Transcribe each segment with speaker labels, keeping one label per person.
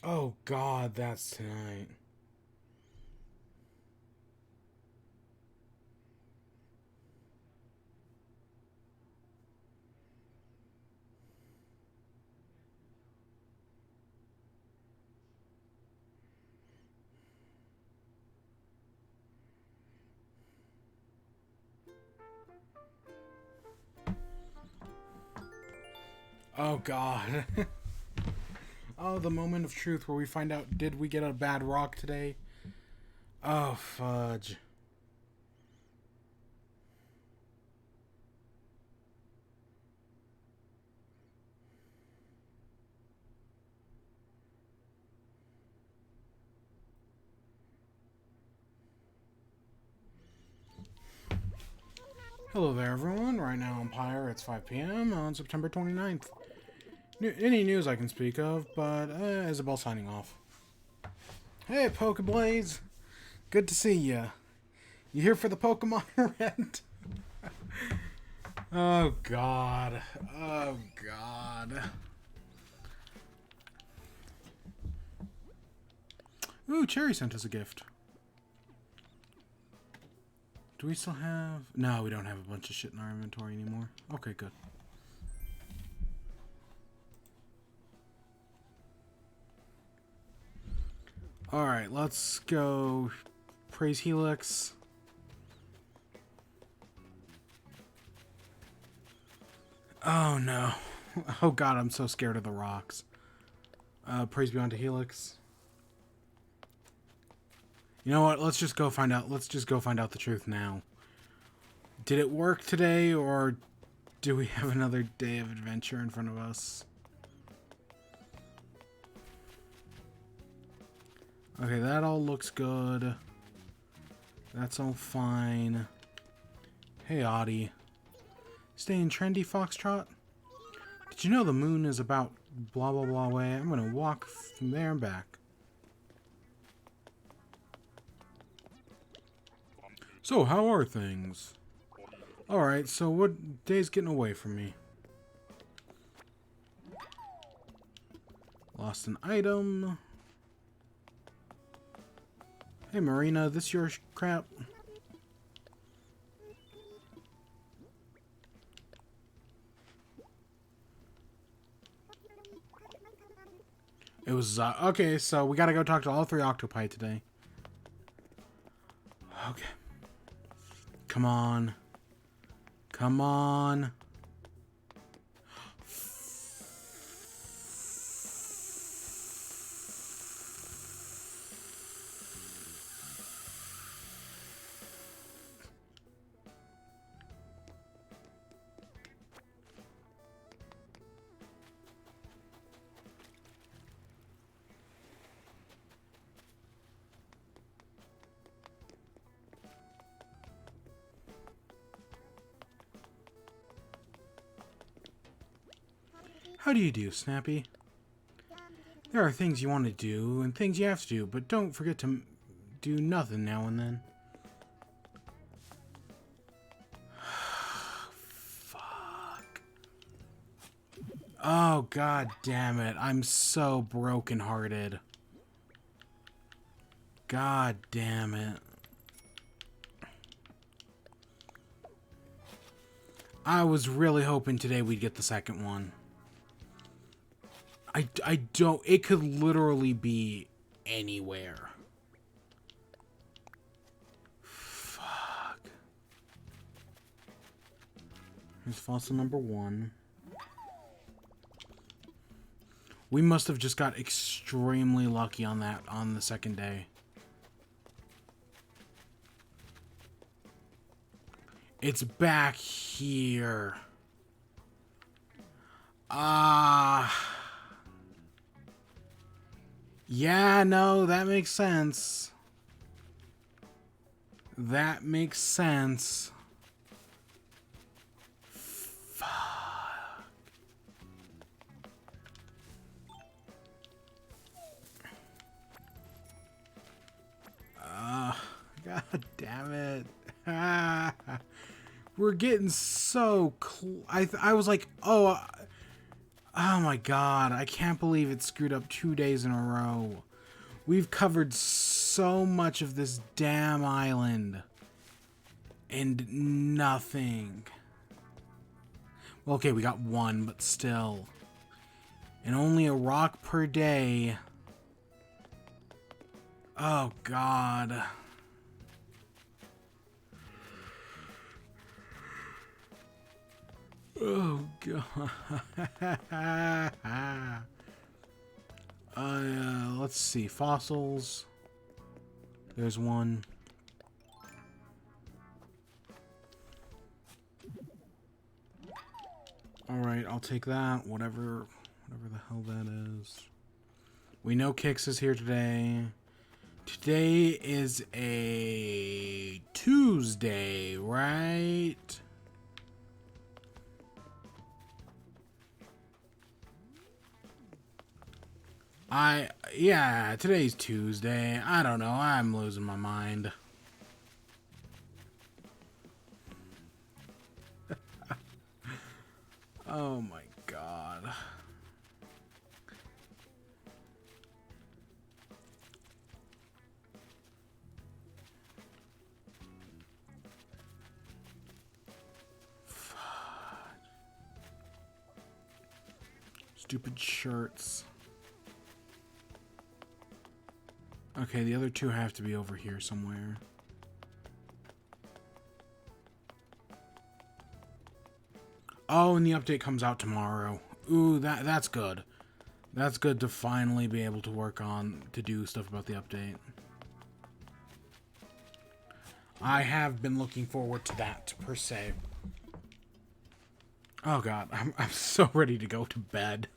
Speaker 1: Oh God, that's tonight. Oh God. Oh, the moment of truth where we find out, did we get a bad rock today? Oh, fudge. Hello there, everyone. Right now on Pyre, it's 5 p.m. on September 29th. Any news I can speak of, but Isabel signing off. Hey, Pokeblaze. Good to see ya. You here for the Pokemon rent? Oh, God. Oh, God. Ooh, Cherry sent us a gift. Do we still have... No, we don't have a bunch of shit in our inventory anymore. Okay, good. Alright, let's go praise Helix. Oh, no. Oh, God, I'm so scared of the rocks. Praise be unto Helix. You know what? Let's just go find out. Let's just go find out the truth now. Did it work today, or do we have another day of adventure in front of us? Okay, that all looks good. That's all fine. Hey, Audie. Staying trendy, Foxtrot? Did you know the moon is about blah blah blah way? I'm gonna walk from there and back. So, how are things? Alright, so what day's getting away from me? Lost an item. Hey, Marina, this your crap? It was, okay, so we gotta go talk to all three octopi today. Okay. Come on. Come on. How do you do, Snappy? There are things you want to do and things you have to do, but don't forget to do nothing now and then. Fuck. Oh, God damn it. I'm so brokenhearted. God damn it. I was really hoping today we'd get the second one. I don't... It could literally be anywhere. Fuck. Here's fossil number 1. We must have just got extremely lucky on that on the second day. It's back here. Yeah, no, that makes sense. That makes sense. Fuck. God damn it. We're getting so close. I was like, oh, Oh my god, I can't believe it screwed up 2 days in a row. We've covered so much of this damn island. And nothing. Well, okay, we got one, but still. And only a rock per day. Oh god. Oh god. Let's see. Fossils. There's one. Alright, I'll take that. Whatever the hell that is. We know Kix is here today. Today is a Tuesday, right? Yeah, today's Tuesday. I don't know. I'm losing my mind. Oh my god. Stupid shirts. Okay, the other two have to be over here somewhere. Oh, and the update comes out tomorrow. Ooh, that's good. That's good to finally be able to work on, to do stuff about the update. I have been looking forward to that, per se. Oh god, I'm so ready to go to bed.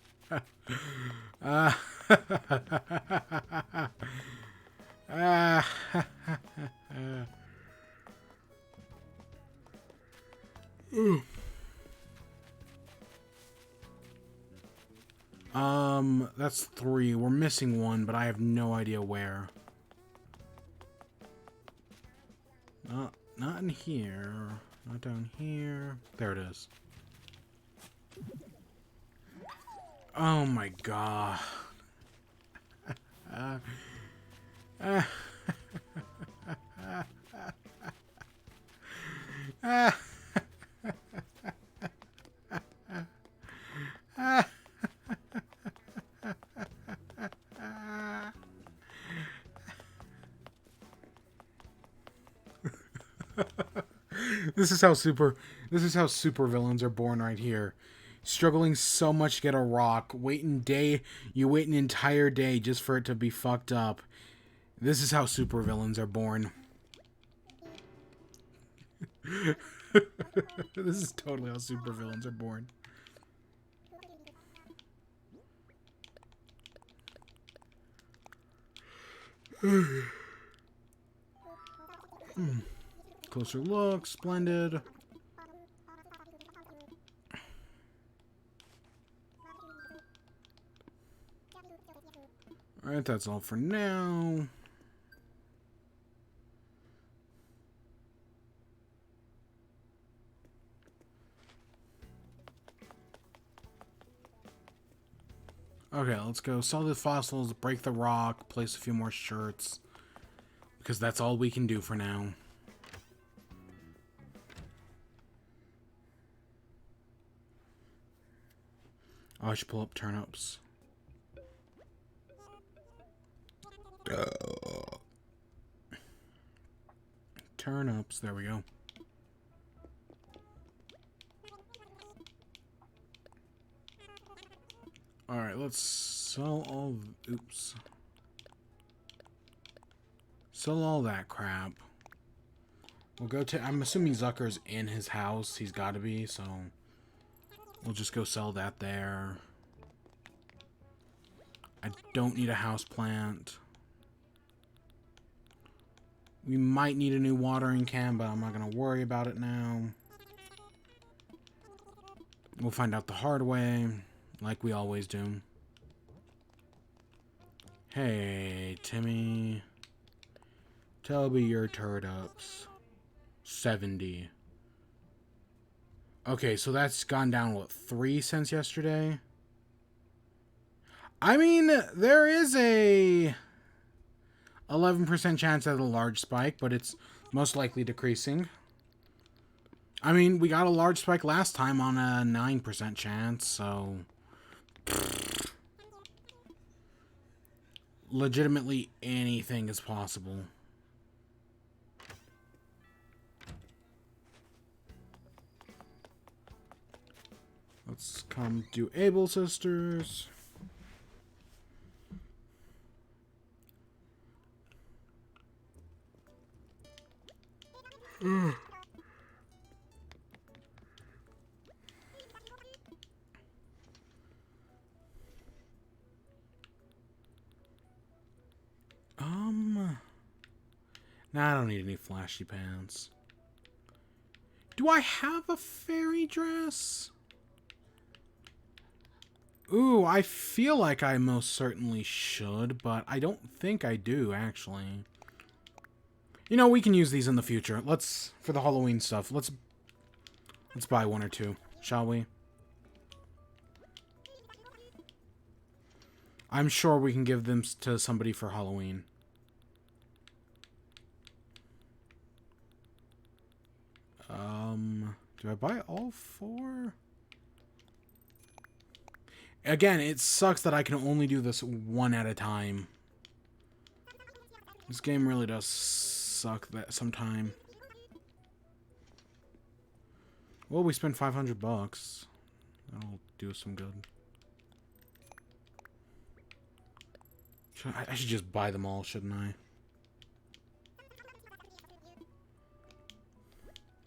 Speaker 1: That's 3. We're missing one, but I have no idea where. Not in here. Not down here. There it is. Oh my god. This is how super villains are born right here. Struggling so much to get a rock, you wait an entire day just for it to be fucked up. This is how super villains are born. This is totally how super villains are born. Closer look, splendid. Alright, that's all for now. Okay, let's go sell the fossils, break the rock, place a few more shirts. Because that's all we can do for now. Oh, I should pull up turnips. Turnips, there we go. Alright, let's sell all... Oops. Sell all that crap. We'll go to... I'm assuming Zucker's in his house. He's got to be, so... We'll just go sell that there. I don't need a house plant. We might need a new watering can, but I'm not going to worry about it now. We'll find out the hard way, like we always do. Hey, Timmy. Tell me your turnips. 70. Okay, so that's gone down, what, 3 cents yesterday? I mean, there is a 11% chance at a large spike, but it's most likely decreasing. I mean, we got a large spike last time on a 9% chance, so... Legitimately anything is possible. Let's come do Able Sisters. Nah, I don't need any flashy pants. Do I have a fairy dress? Ooh, I feel like I most certainly should, but I don't think I do, actually. You know, we can use these in the future. Let's, for the Halloween stuff, let's buy one or two, shall we? I'm sure we can give them to somebody for Halloween. Do I buy all 4? Again, it sucks that I can only do this one at a time. This game really does suck that sometime. Well, we spent $500. That'll do us some good. I should just buy them all, shouldn't I?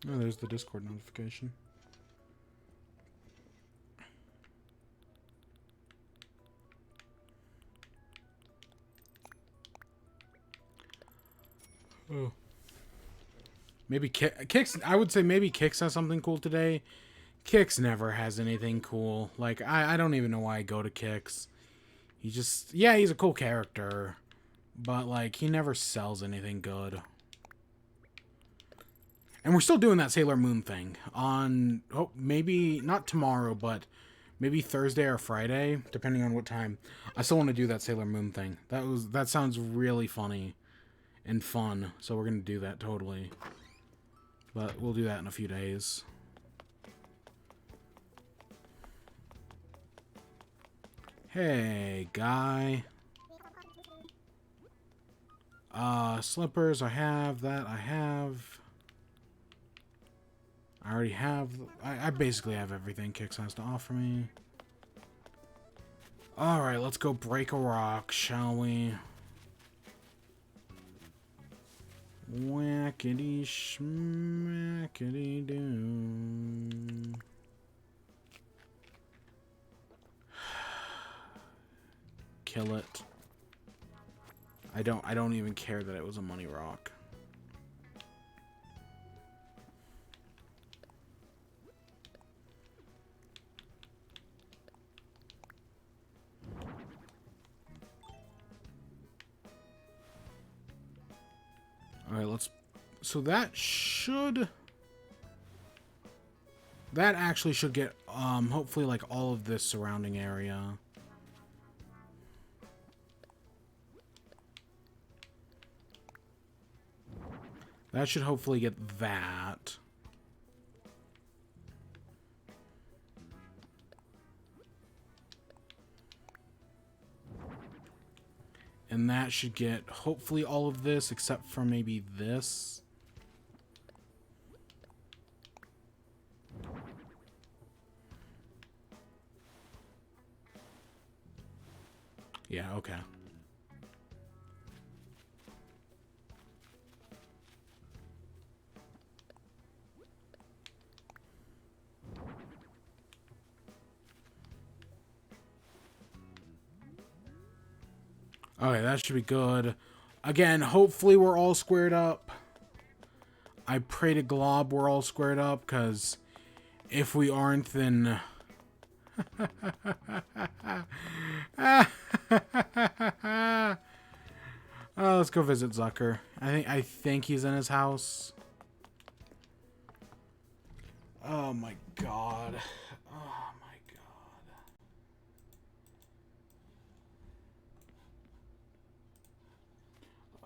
Speaker 1: Oh, there's the Discord notification. Oh. Maybe Kix. I would say maybe Kix has something cool today. Kix never has anything cool. Like, I don't even know why I go to Kix. He just... Yeah, he's a cool character. But, like, he never sells anything good. And we're still doing that Sailor Moon thing. On... Oh, maybe... Not tomorrow, but... Maybe Thursday or Friday, depending on what time. I still want to do that Sailor Moon thing. That sounds really funny. And fun. So we're going to do that, totally. But we'll do that in a few days. Hey, guy. Slippers, I have. That I have. I already have... I basically have everything Kix has to offer me. Alright, let's go break a rock, shall we? Whackity schmackity doo. Kill it. I don't even care that it was a money rock. Alright, let's... So that should... That actually should get, hopefully, like, all of this surrounding area. That should hopefully get that. And that should get, hopefully, all of this, except for maybe this. Yeah, okay. Okay, that should be good. Again, hopefully we're all squared up. I pray to Glob we're all squared up, because if we aren't, then... Let's go visit Zucker. I think he's in his house. Oh my god. Oh my god.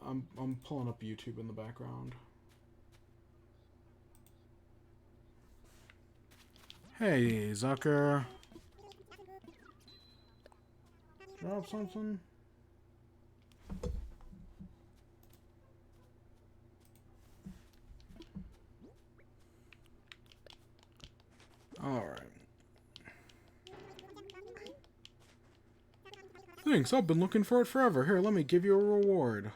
Speaker 1: I'm pulling up YouTube in the background. Hey, Zucker. Drop something. Alright. Thanks, I've been looking for it forever. Here, let me give you a reward.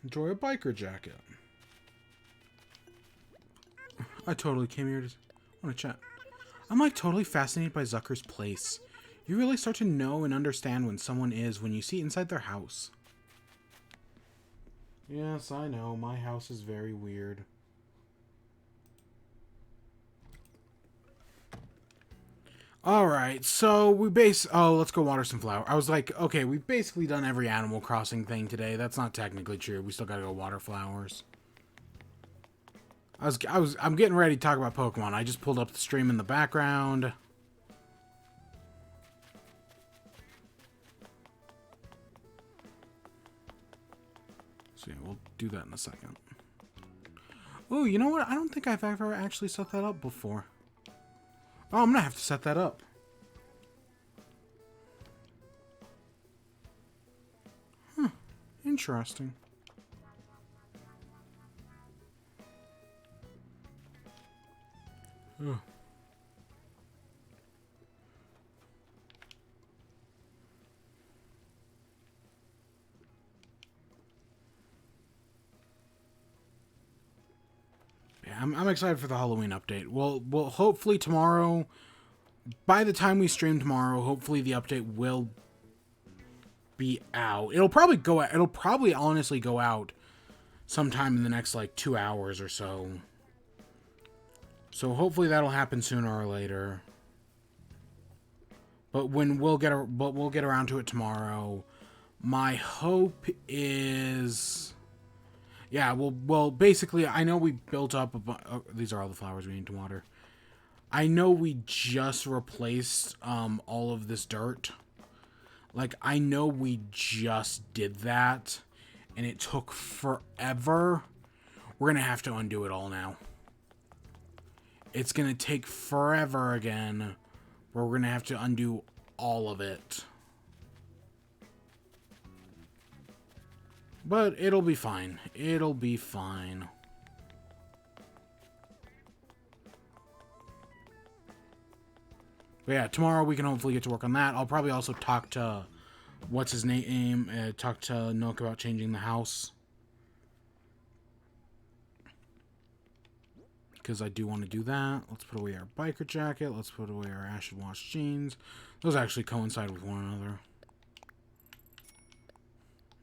Speaker 1: Enjoy a biker jacket. I totally came here to want to chat. I'm like totally fascinated by Zucker's place. You really start to know and understand when someone is when you see inside their house. Yes, I know. My house is very weird. Alright, so let's go water some flowers. I was like, okay, we've basically done every Animal Crossing thing today. That's not technically true. We still gotta go water flowers. I'm getting ready to talk about Pokemon. I just pulled up the stream in the background. So yeah, we'll do that in a second. Oh, you know what? I don't think I've ever actually set that up before. Oh, I'm gonna have to set that up. Huh. Interesting. Ugh. Yeah, I'm excited for the Halloween update. Well, hopefully tomorrow, by the time we stream tomorrow, hopefully the update will be out. It'll probably honestly go out sometime in the next like 2 hours or so. So hopefully that'll happen sooner or later. But we'll get around to it tomorrow. My hope is, yeah. Well, basically, I know we built up these are all the flowers we need to water. I know we just replaced all of this dirt. Like, I know we just did that, and it took forever. We're gonna have to undo it all now. It's gonna take forever again, where we're gonna have to undo all of it. But it'll be fine. It'll be fine. But yeah, tomorrow we can hopefully get to work on that. I'll probably also talk to, what's his name, talk to Nook about changing the house. Because I do want to do that. Let's put away our biker jacket. Let's put away our acid wash jeans. Those actually coincide with one another.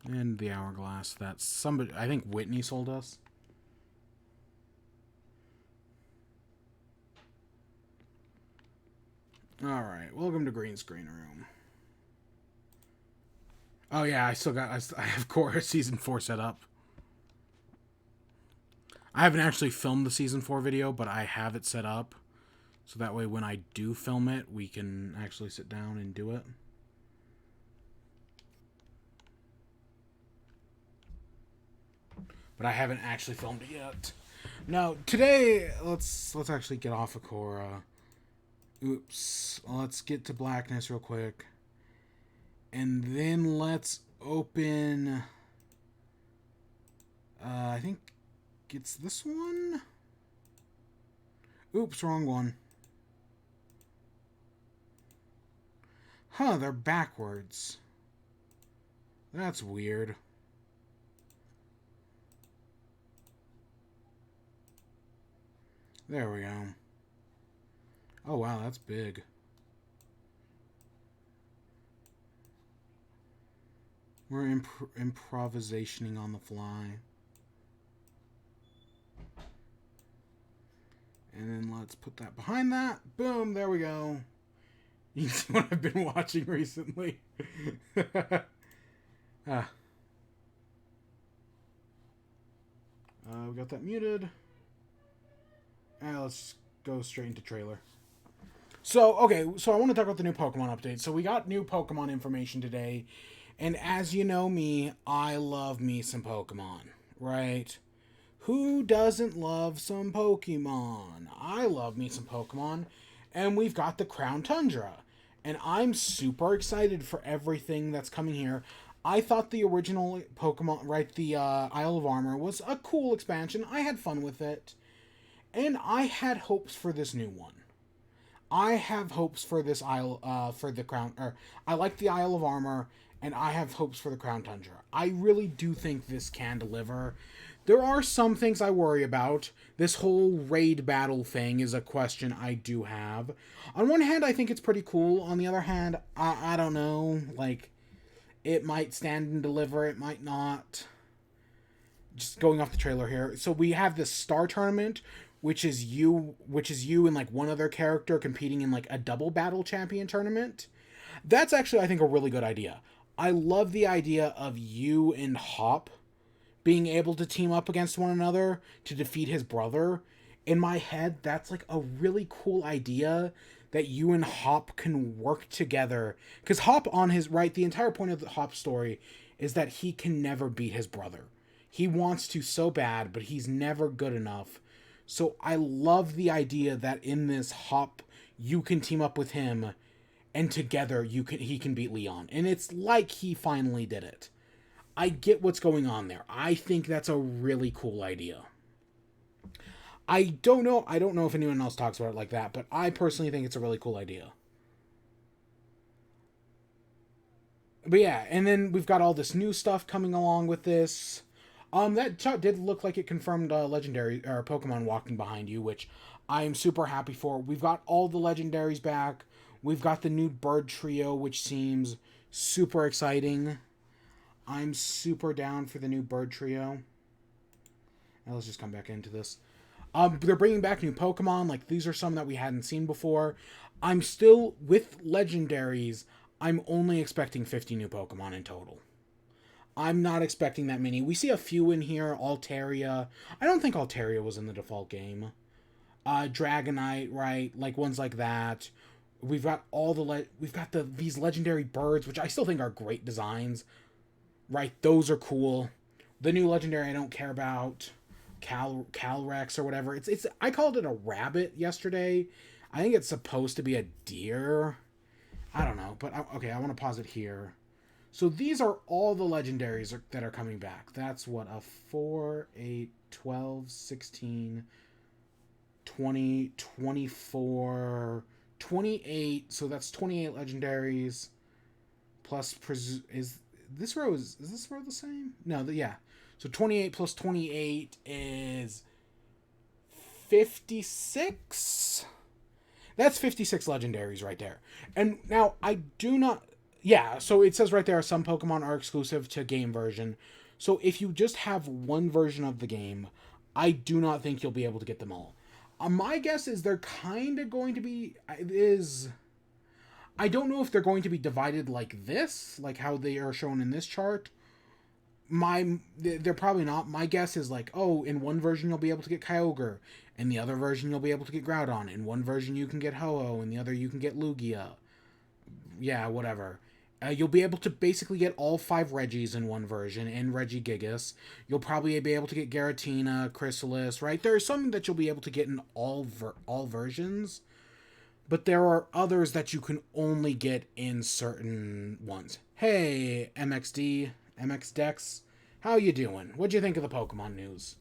Speaker 1: And the hourglass that somebody, I think Whitney sold us. Alright, welcome to Green Screen Room. Oh yeah, I have Korra Season 4 set up. I haven't actually filmed the Season 4 video, but I have it set up. So that way when I do film it, we can actually sit down and do it. But I haven't actually filmed it yet. Now, today, let's actually get off of Korra. Oops. Let's get to Blackness real quick. And then let's open... I think it's this one? Oops, wrong one. Huh, they're backwards. That's weird. There we go. Oh wow, that's big. We're improvisationing on the fly. And then let's put that behind that. Boom, there we go. You can see what I've been watching recently. We got that muted. Let's go straight into trailer. So, okay, so I want to talk about the new Pokemon update. So, we got new Pokemon information today. And as you know me, I love me some Pokemon, right? Who doesn't love some Pokemon? I love me some Pokemon. And we've got the Crown Tundra. And I'm super excited for everything that's coming here. I thought the original Pokemon, right, the Isle of Armor, was a cool expansion. I had fun with it. And I had hopes for this new one. I have hopes for this Isle, for the Crown, or I like the Isle of Armor, and I have hopes for the Crown Tundra. I really do think this can deliver. There are some things I worry about. This whole raid battle thing is a question I do have. On one hand, I think it's pretty cool. On the other hand, I don't know. Like, it might stand and deliver, it might not. Just going off the trailer here. So we have this star tournament, which is you and like one other character competing in like a double battle champion tournament. That's actually, I think, a really good idea. I love the idea of you and Hop being able to team up against one another to defeat his brother. In my head, that's like a really cool idea that you and Hop can work together. Because Hop, on his right, the entire point of the Hop story is that he can never beat his brother. He wants to so bad, but he's never good enough. So I love the idea that in this Hop, you can team up with him, and together he can beat Leon. And it's like he finally did it. I get what's going on there. I think that's a really cool idea. I don't know if anyone else talks about it like that, but I personally think it's a really cool idea. But yeah, and then we've got all this new stuff coming along with this. That shot did look like it confirmed legendary or Pokemon walking behind you, which I'm super happy for. We've got all the legendaries back. We've got the new bird trio, which seems super exciting. I'm super down for the new bird trio. Now let's just come back into this. They're bringing back new Pokemon. Like, these are some that we hadn't seen before. I'm still, with legendaries, I'm only expecting 50 new Pokemon in total. I'm not expecting that many. We see a few in here. Altaria. I don't think Altaria was in the default game. Dragonite, right? Like, ones like that. We've got these legendary birds, which I still think are great designs. Right? Those are cool. The new legendary I don't care about. Calrex or whatever. It's I called it a rabbit yesterday. I think it's supposed to be a deer. I don't know, but okay, I want to pause it here. So these are all the legendaries that are coming back. That's what, a 4, 8, 12, 16, 20, 24, 28. So that's 28 legendaries. Plus, is this row the same? No, yeah. So 28 plus 28 is 56. That's 56 legendaries right there. And now I do not... Yeah, so it says right there, some Pokemon are exclusive to game version. So if you just have one version of the game, I do not think you'll be able to get them all. My guess is they're kind of going to be... I don't know if they're going to be divided like this, like how they are shown in this chart. They're probably not. My guess is like, oh, in one version you'll be able to get Kyogre, in the other version you'll be able to get Groudon, in one version you can get Ho-Oh, in the other you can get Lugia. Yeah, whatever. You'll be able to basically get all 5 Reggies in one version, and Regigigas. You'll probably be able to get Giratina, Chrysalis, right? There are some that you'll be able to get in all versions, but there are others that you can only get in certain ones. Hey, MX Dex, how you doing? What'd you think of the Pokemon news?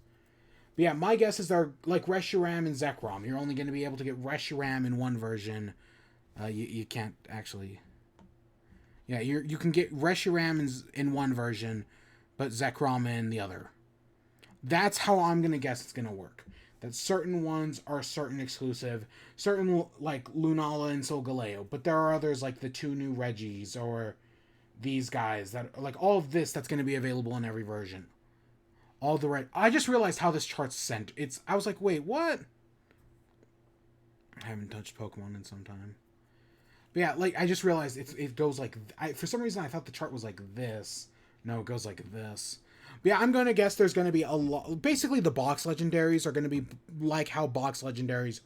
Speaker 1: But yeah, my guess is they're like Reshiram and Zekrom. You're only going to be able to get Reshiram in one version. You can't actually... Yeah, you can get Reshiram in one version, but Zekrom in the other. That's how I'm going to guess it's going to work. That certain ones are certain exclusive. Certain, like Lunala and Solgaleo. But there are others like the 2 new Reggies or these guys that like all of this that's going to be available in every version. All the right. I just realized how this chart's sent. I was like, wait, what? I haven't touched Pokemon in some time. But yeah, like I just realized it goes like for some reason I thought the chart was like this. No, it goes like this. But yeah, I'm going to guess there's going to be a lot. Basically, the box legendaries are going to be like how box legendaries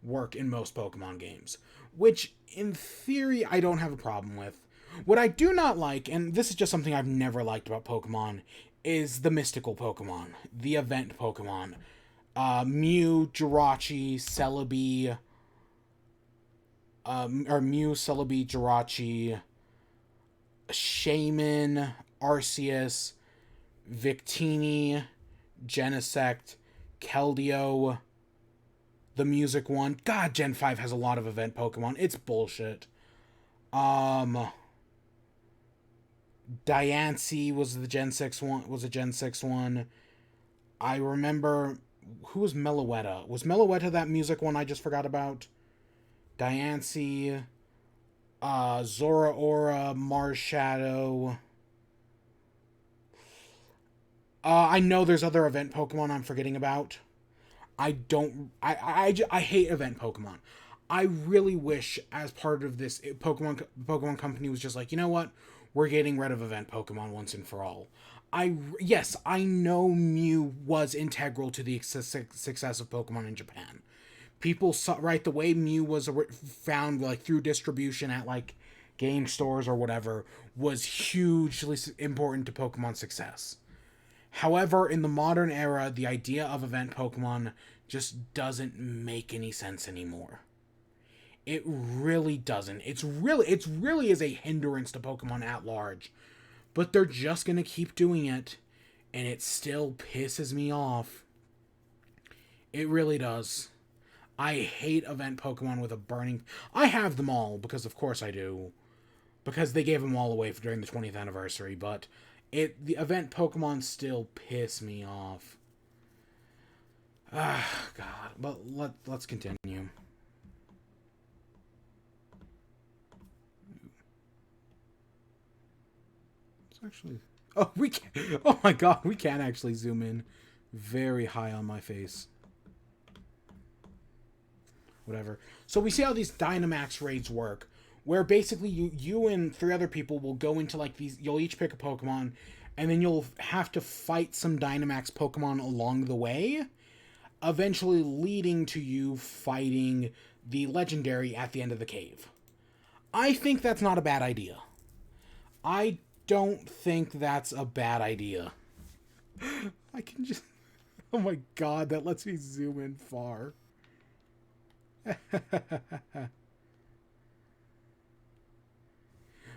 Speaker 1: work in most Pokemon games, which in theory I don't have a problem with. What I do not like, and this is just something I've never liked about Pokemon, is the mystical Pokemon, the event Pokemon. Mew, Jirachi, Celebi, or Mew, Celebi, Jirachi, Shaman, Arceus, Victini, Genesect, Keldeo, the music one. God, Gen 5 has a lot of event Pokemon. It's bullshit. Diancie was the Gen 6 one, was a Gen 6 one. I remember, who was Meloetta? Was Meloetta that music one I just forgot about? Diancie, Zoroark, Marshadow. I know there's other event Pokemon I'm forgetting about. I hate event Pokemon. I really wish, as part of this, Pokemon Company was just like, you know what, we're getting rid of event Pokemon once and for all. Yes, I know Mew was integral to the success of Pokemon in Japan. People saw, right, the way Mew was found, like, through distribution at, like, game stores or whatever, was hugely important to Pokemon success. However, in the modern era, the idea of event Pokemon just doesn't make any sense anymore. It really doesn't. It really is a hindrance to Pokemon at large. But they're just going to keep doing it, and it still pisses me off. It really does. I hate event Pokemon with a burning... I have them all, because of course I do. Because they gave them all away during the 20th anniversary, but the event Pokemon still piss me off. Ah, God. But let's continue. It's actually... Oh, we can... Oh my God, we can actually zoom in very high on my face. Whatever. So we see how these Dynamax raids work, where basically you and 3 other people will go into, like, these... You'll each pick a Pokemon, and then you'll have to fight some Dynamax Pokemon along the way, eventually leading to you fighting the legendary at the end of the cave. I think that's not a bad idea. I don't think that's a bad idea. I can just... Oh my God, that lets me zoom in far.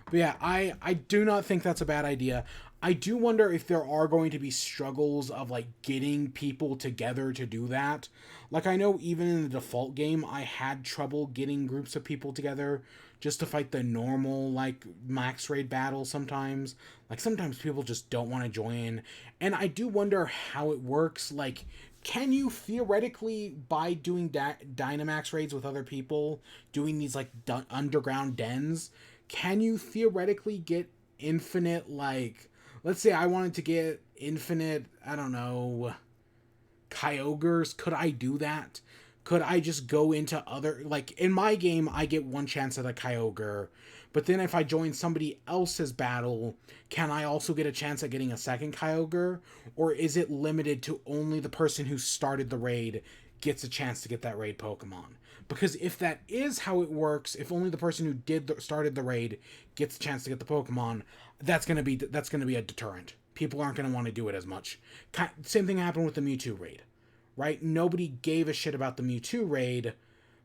Speaker 1: But yeah, I do not think that's a bad idea. I do wonder if there are going to be struggles of, like, getting people together to do that. Like, I know even in the default game, I had trouble getting groups of people together just to fight the normal, like, max raid battle sometimes. Like, sometimes people just don't want to join. And I do wonder how it works. Like, can you theoretically, by doing Dynamax raids with other people, doing these, like, underground dens, can you theoretically get infinite, like... Let's say I wanted to get infinite, I don't know, Kyogres. Could I do that? Could I just go into other... Like, in my game, I get 1 chance at a Kyogre. But then if I join somebody else's battle, can I also get a chance at getting a second Kyogre? Or is it limited to only the person who started the raid gets a chance to get that raid Pokemon? Because if that is how it works, if only the person who started the raid gets a chance to get the Pokemon, that's gonna be a deterrent. People aren't gonna want to do it as much. Same thing happened with the Mewtwo raid, right? Nobody gave a shit about the Mewtwo raid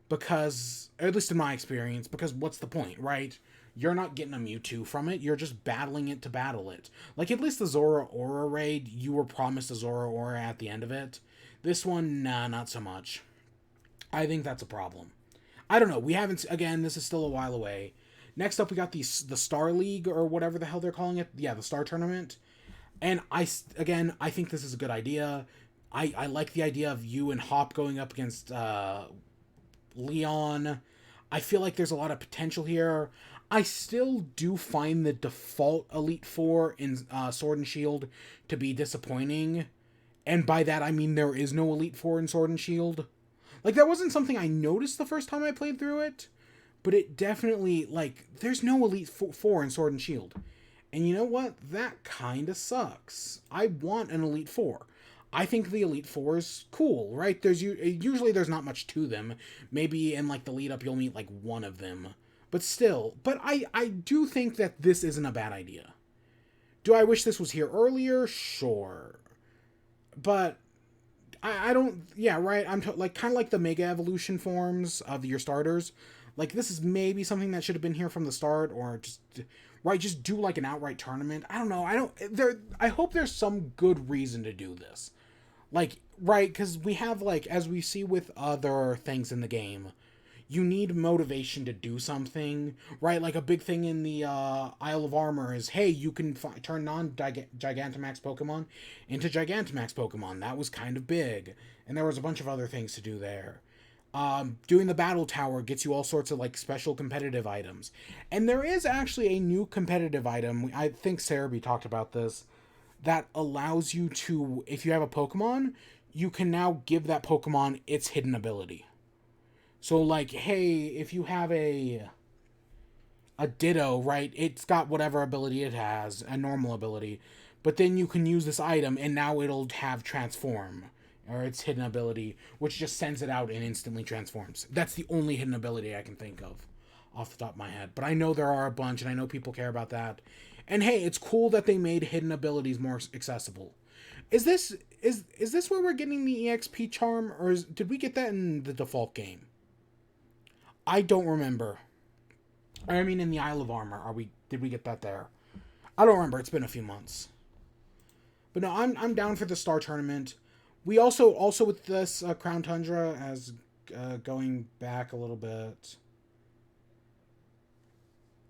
Speaker 1: because, or at least in my experience, because what's the point, right? You're not getting a Mewtwo from it. You're just battling it to battle it. Like, at least the Zoroark raid, you were promised a Zoroark at the end of it. This one, nah, not so much. I think that's a problem. I don't know. We haven't... Again, this is still a while away. Next up, we got the Star League, or whatever the hell they're calling it. Yeah, the Star Tournament. And I think this is a good idea. I like the idea of you and Hop going up against Leon. I feel like there's a lot of potential here. I still do find the default Elite Four in Sword and Shield to be disappointing. And by that, I mean there is no Elite Four in Sword and Shield. Like, that wasn't something I noticed the first time I played through it, but it definitely, like, there's no Elite Four in Sword and Shield. And you know what? That kind of sucks. I want an Elite Four. I think the Elite Four is cool, right? Usually there's not much to them. Maybe in like the lead up you'll meet like one of them, but still. But I do think that this isn't a bad idea. Do I wish this was here earlier? Sure, but I don't. Yeah, right. Like kind of like the Mega Evolution forms of your starters. Like this is maybe something that should have been here from the start, or just right, just do like an outright tournament. I don't know. I don't. There. I hope there's some good reason to do this. Like right, because we have like as we see with other things in the game, you need motivation to do something, right? Like a big thing in the Isle of Armor is, hey, you can turn non-Gigantamax Pokemon into Gigantamax Pokemon. That was kind of big. And there was a bunch of other things to do there. Doing the Battle Tower gets you all sorts of, like, special competitive items. And there is actually a new competitive item, I think Cerebi talked about this, that allows you to, if you have a Pokemon, you can now give that Pokemon its hidden ability. So like, hey, if you have a Ditto, right? It's got whatever ability it has, a normal ability, but then you can use this item and now it'll have transform or its hidden ability, which just sends it out and instantly transforms. That's the only hidden ability I can think of off the top of my head. But I know there are a bunch and I know people care about that. And hey, it's cool that they made hidden abilities more accessible. Is this where we're getting the EXP charm, or did we get that in the default game? I don't remember. I mean, in the Isle of Armor, did we get that there? I don't remember. It's been a few months. But no, I'm down for the Star Tournament. We also with this Crown Tundra, as going back a little bit.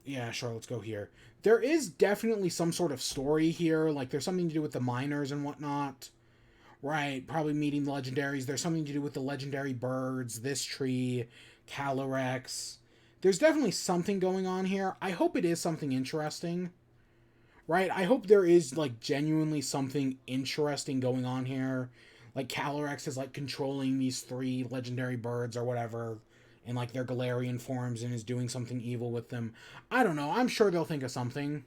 Speaker 1: Yeah, sure. Let's go here. There is definitely some sort of story here. Like there's something to do with the miners and whatnot. Right, probably meeting the legendaries. There's something to do with the legendary birds, this tree, Calyrex. There's definitely something going on here. I hope it is something interesting. Right? I hope there is, like, genuinely something interesting going on here. Like, Calyrex is, like, controlling these 3 legendary birds or whatever in, like, their Galarian forms and is doing something evil with them. I don't know. I'm sure they'll think of something.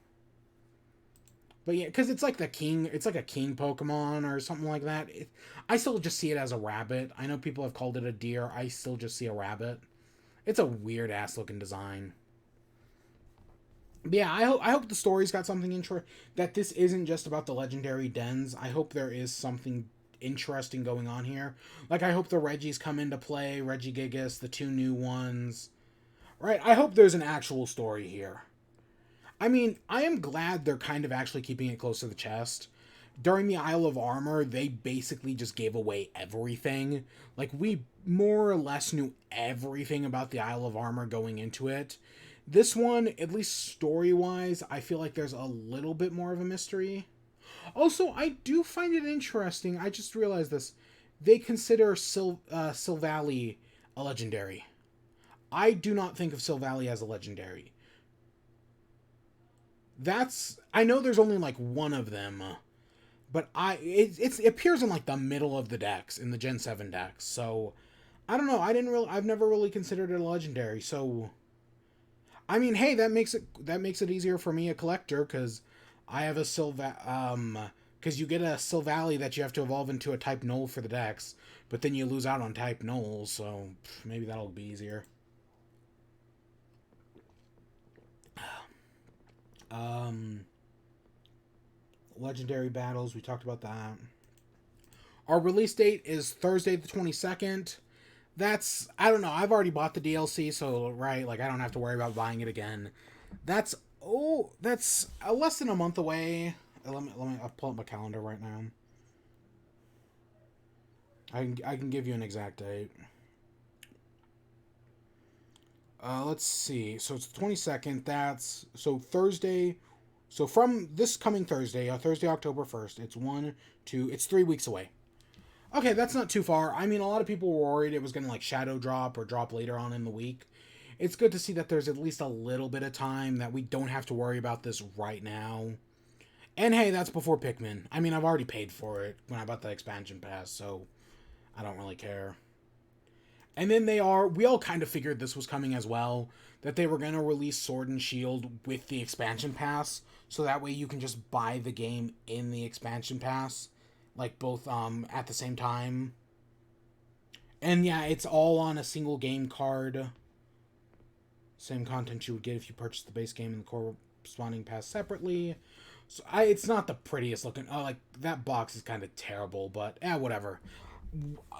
Speaker 1: But yeah, because it's like a king Pokemon or something like that. I still just see it as a rabbit. I know people have called it a deer. I still just see a rabbit. It's a weird ass looking design. But yeah, I hope the story's got something that this isn't just about the legendary dens. I hope there is something interesting going on here. Like I hope the Reggies come into play, Regigigas, the 2 new ones. Right? I hope there's an actual story here. I mean, I am glad they're kind of actually keeping it close to the chest. During the Isle of Armor, they basically just gave away everything. Like, we more or less knew everything about the Isle of Armor going into it. This one, at least story-wise, I feel like there's a little bit more of a mystery. Also, I do find it interesting, I just realized this, they consider Silvally a legendary. I do not think of Silvally as a legendary. I know there's only like one of them, but it appears in like the middle of the decks in the Gen 7 decks. So I don't know. I've never really considered it a legendary. So I mean, hey, that makes it easier for me, a collector, because I have a because you get a Silvally that you have to evolve into a type Null for the decks, but then you lose out on type Nulls, so maybe that'll be easier. Legendary battles, we talked about that. Our release date is Thursday the 22nd. That's, I don't know, I've already bought the DLC, so, right, like, I don't have to worry about buying it again. That's less than a month away. I'll pull up my calendar right now. I can give you an exact date. Let's see. So it's the 22nd. That's so Thursday. So from this coming Thursday, Thursday, October 1st, it's 3 weeks away. Okay, that's not too far. I mean, a lot of people were worried it was going to like shadow drop or drop later on in the week. It's good to see that there's at least a little bit of time that we don't have to worry about this right now. And hey, that's before Pikmin. I mean, I've already paid for it when I bought the expansion pass, so I don't really care. And then we all kind of figured this was coming as well, that they were going to release Sword and Shield with the expansion pass, so that way you can just buy the game in the expansion pass, like both at the same time. And yeah, it's all on a single game card. Same content you would get if you purchased the base game and the corresponding pass separately. So it's not the prettiest looking. Oh, like that box is kind of terrible, but whatever.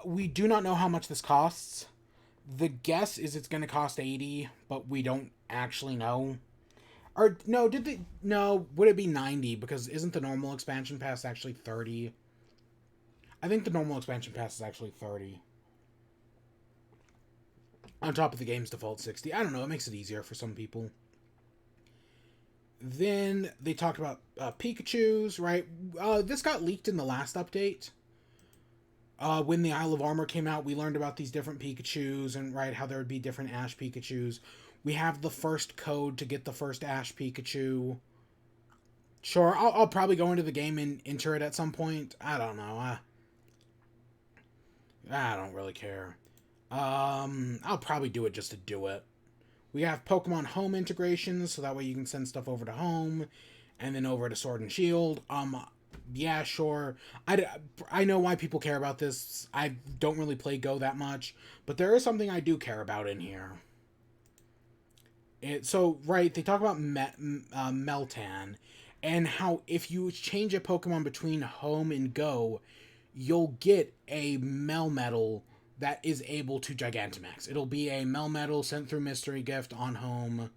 Speaker 1: We do not know how much this costs. The guess is it's going to cost 80, but we don't actually know. Or no, did they? No, would it be 90? Because isn't the normal expansion pass actually 30? I think the normal expansion pass is actually 30. On top of the game's default 60. I don't know, it makes it easier for some people. Then they talked about Pikachus, right? This got leaked in the last update. When the Isle of Armor came out, we learned about these different Pikachus and, right, how there would be different Ash Pikachus. We have the first code to get the first Ash Pikachu. Sure, I'll probably go into the game and enter it at some point. I don't know. I don't really care. I'll probably do it just to do it. We have Pokemon Home integrations, so that way you can send stuff over to Home, and then over to Sword and Shield. Yeah, sure. I know why people care about this. I don't really play Go that much, but there is something I do care about in here. Right, they talk about Meltan, and how if you change a Pokemon between Home and Go, you'll get a Melmetal that is able to Gigantamax. It'll be a Melmetal sent through Mystery Gift on Home.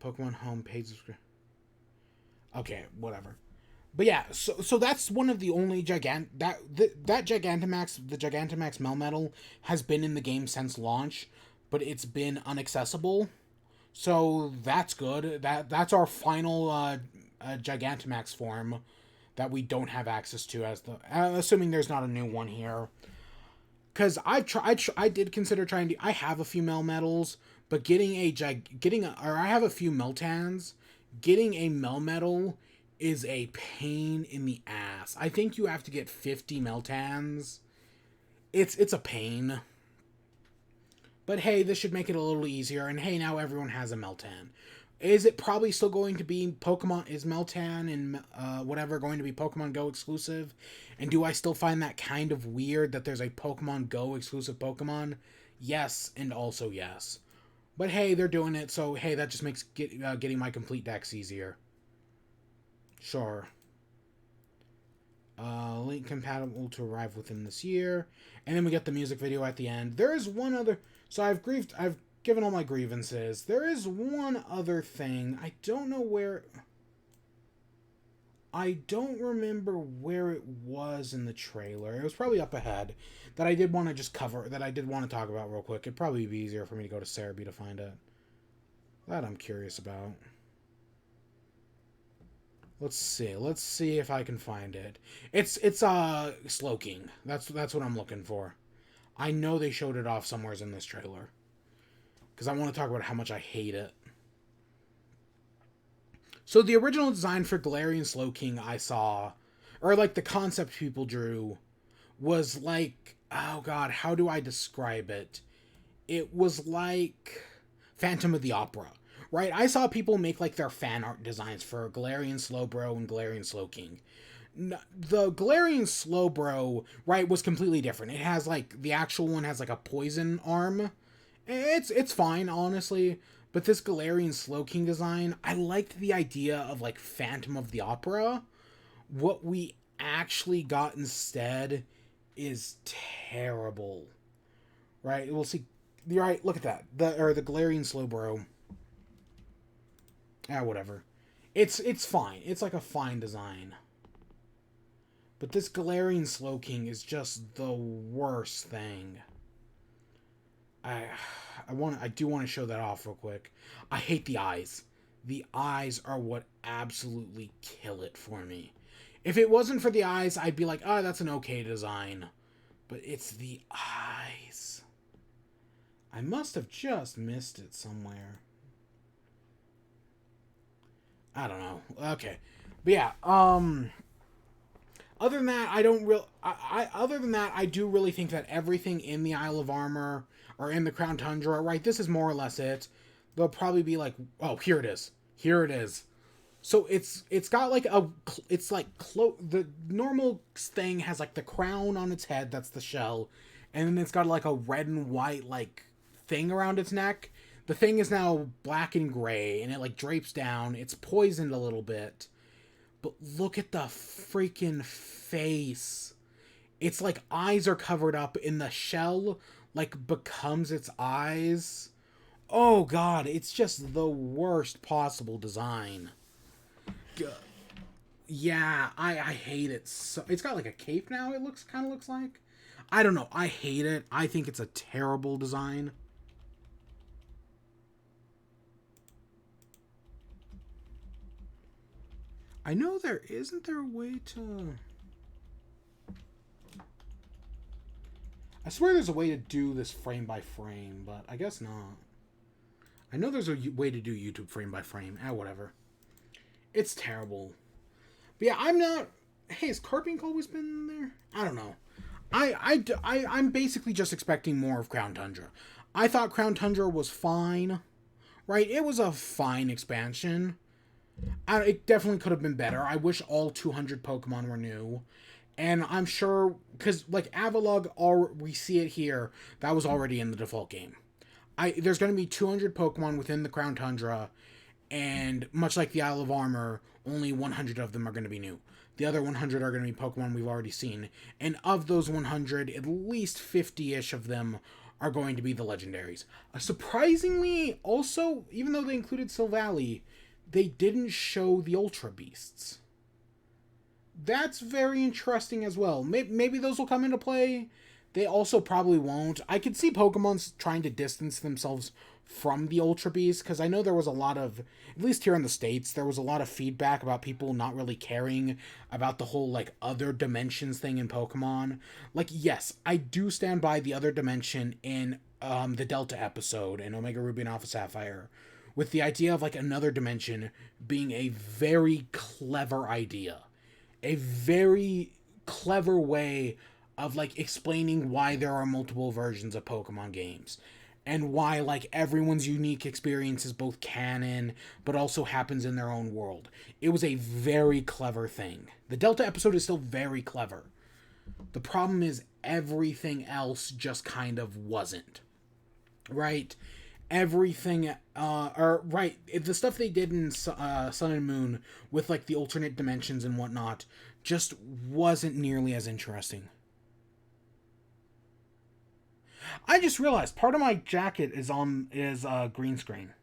Speaker 1: Pokemon Home page. Okay, whatever. But yeah, so that's one of the only that Gigantamax, the Gigantamax Melmetal has been in the game since launch, but it's been inaccessible. So that's good. That's our final Gigantamax form that we don't have access to, as assuming there's not a new one here. Because I did consider trying to. I have a few Melmetals, but I have a few Meltans. Getting a Melmetal is a pain in the ass. I think you have to get 50 Meltans. It's a pain. But hey, this should make it a little easier. And hey, now everyone has a Meltan. Is it probably still going to be Pokemon? Is Meltan and whatever going to be Pokemon Go exclusive? And do I still find that kind of weird that there's a Pokemon Go exclusive Pokemon? Yes, and also yes. But hey, they're doing it, so hey, that just makes getting my complete decks easier. Sure. Link compatible to arrive within this year. And then we get the music video at the end. There is one other... So I've given all my grievances. There is one other thing. I don't know where... I don't remember where it was in the trailer. It was probably up ahead. That I did want to just cover... That I did want to talk about real quick. It'd probably be easier for me to go to Cerebi to find it. That I'm curious about. Let's see if I can find it. It's Slowking. That's what I'm looking for. I know they showed it off somewhere in this trailer. Because I want to talk about how much I hate it. So the original design for Galarian Slowking I saw, or like the concept people drew, was like, oh god, how do I describe it? It was like Phantom of the Opera. Right, I saw people make like their fan art designs for Galarian Slowbro and Galarian Slowking. The Galarian Slowbro, right, was completely different. It has like, the actual one has like a poison arm. It's fine, honestly. But this Galarian Slowking design, I liked the idea of like Phantom of the Opera. What we actually got instead is terrible. Right, we'll see. Right, look at that. The Galarian Slowbro. Whatever. It's fine. It's like a fine design. But this Galarian Slowking is just the worst thing. I do want to show that off real quick. I hate the eyes. The eyes are what absolutely kill it for me. If it wasn't for the eyes, I'd be like, oh, that's an okay design. But it's the eyes. I must have just missed it somewhere. I don't know. Okay. But yeah, other than that, other than that, I do really think that everything in the Isle of Armor or in the Crown Tundra, right, this is more or less it. They'll probably be like, oh, here it is. Here it is. So it's got like it's like the normal thing has like the crown on its head, that's the shell, and then it's got like a red and white like thing around its neck. The thing is now black and gray, and it like drapes down. It's poisoned a little bit, but look at the freaking face. It's like eyes are covered up in the shell, like becomes its eyes. Oh god, it's just the worst possible design. Yeah, I hate it. So it's got like a cape now. It kind of looks like. I don't know. I hate it. I think it's a terrible design. I know there isn't there a way to. I swear there's a way to do this frame by frame, but I guess not. I know there's a way to do YouTube frame by frame. Whatever. It's terrible. But yeah, I'm not. Hey, has Carpink always been there? I don't know. I'm basically just expecting more of Crown Tundra. I thought Crown Tundra was fine, right? It was a fine expansion. It definitely could have been better. I wish all 200 Pokemon were new. And I'm sure, because like Avalugg, we see it here, that was already in the default game. There's going to be 200 Pokemon within the Crown Tundra, and much like the Isle of Armor, only 100 of them are going to be new. The other 100 are going to be Pokemon we've already seen. And of those 100, at least 50-ish of them are going to be the legendaries. Surprisingly, also, even though they included Silvally, they didn't show the Ultra Beasts. That's very interesting as well. Maybe those will come into play. They also probably won't. I could see Pokemon trying to distance themselves from the Ultra Beast, because I know there was a lot of, at least here in the States, there was a lot of feedback about people not really caring about the whole, like, other dimensions thing in Pokemon. Like, yes, I do stand by the other dimension in the Delta episode in Omega Ruby and Alpha Sapphire, with the idea of, like, another dimension being a very clever idea. A very clever way of, like, explaining why there are multiple versions of Pokemon games. And why, like, everyone's unique experience is both canon, but also happens in their own world. It was a very clever thing. The Delta episode is still very clever. The problem is everything else just kind of wasn't. Right? Everything, the stuff they did in Sun and Moon with, like, the alternate dimensions and whatnot just wasn't nearly as interesting. I just realized part of my jacket is green screen.